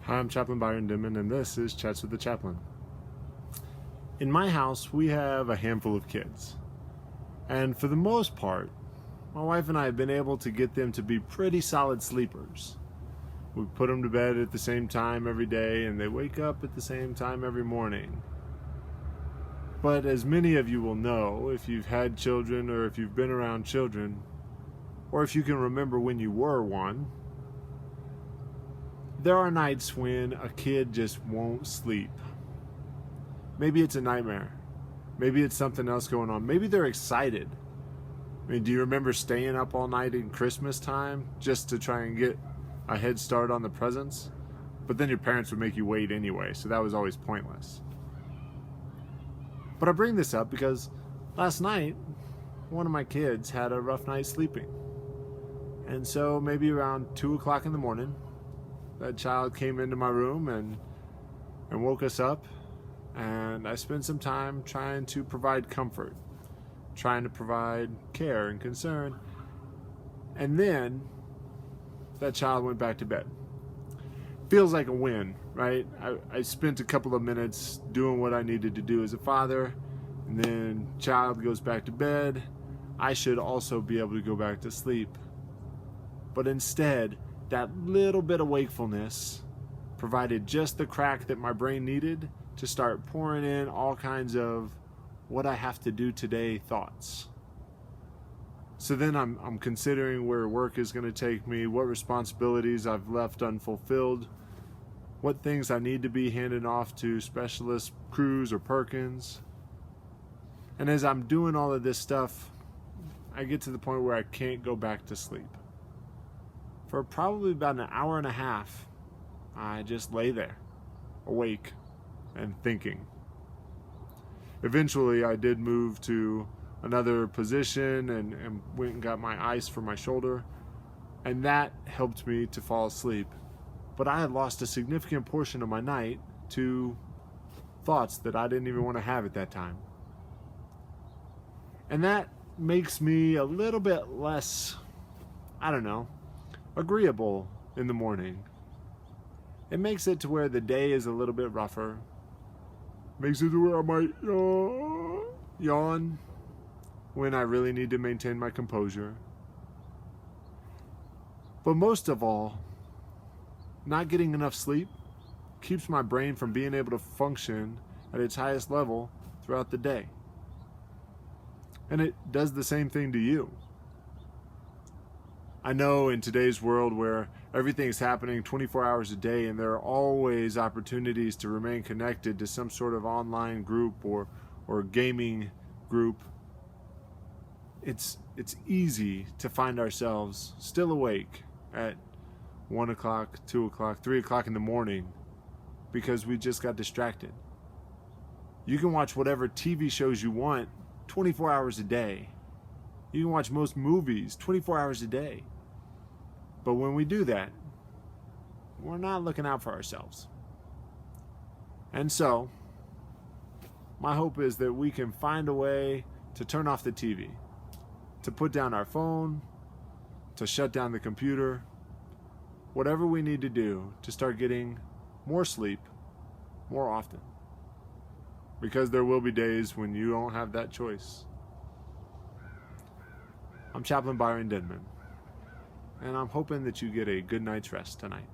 Hi, I'm Chaplain Byron Dimon, and this is Chats with the Chaplain. In my house, we have a handful of kids. And for the most part, my wife and I have been able to get them to be pretty solid sleepers. We put them to bed at the same time every day, and they wake up at the same time every morning. But as many of you will know, if you've had children or if you've been around children, or if you can remember when you were one, there are nights when a kid just won't sleep. Maybe it's a nightmare. Maybe it's something else going on. Maybe they're excited. I mean, do you remember staying up all night in Christmas time just to try and get a head start on the presents? But then your parents would make you wait anyway, so that was always pointless. But I bring this up because last night, one of my kids had a rough night sleeping. And so maybe around 2 o'clock in the morning, that child came into my room and woke us up, and I spent some time trying to provide comfort, trying to provide care and concern, and then that child went back to bed. Feels like a win, right? I spent a couple of minutes doing what I needed to do as a father, and then child goes back to bed. I should also be able to go back to sleep. But instead, that little bit of wakefulness provided just the crack that my brain needed to start pouring in all kinds of what I have to do today thoughts. So then I'm considering where work is going to take me, what responsibilities I've left unfulfilled, what things I need to be handing off to specialist Cruz or Perkins. And as I'm doing all of this stuff, I get to the point where I can't go back to sleep. For probably about an hour and a half, I just lay there, awake and thinking. Eventually, I did move to another position and went and got my ice for my shoulder, and that helped me to fall asleep. But I had lost a significant portion of my night to thoughts that I didn't even want to have at that time. And that makes me a little bit less, agreeable in the morning. It makes it to where the day is a little bit rougher. Makes it to where I might yawn when I really need to maintain my composure. But most of all, not getting enough sleep keeps my brain from being able to function at its highest level throughout the day. And it does the same thing to you. I know in today's world where everything is happening 24 hours a day and there are always opportunities to remain connected to some sort of online group or gaming group, it's easy to find ourselves still awake at 1 o'clock, 2 o'clock, 3 o'clock in the morning because we just got distracted. You can watch whatever TV shows you want 24 hours a day. You can watch most movies 24 hours a day. But when we do that, we're not looking out for ourselves. And so, my hope is that we can find a way to turn off the TV, to put down our phone, to shut down the computer, whatever we need to do to start getting more sleep more often. Because there will be days when you don't have that choice. I'm Chaplain Byron Denman, and I'm hoping that you get a good night's rest tonight.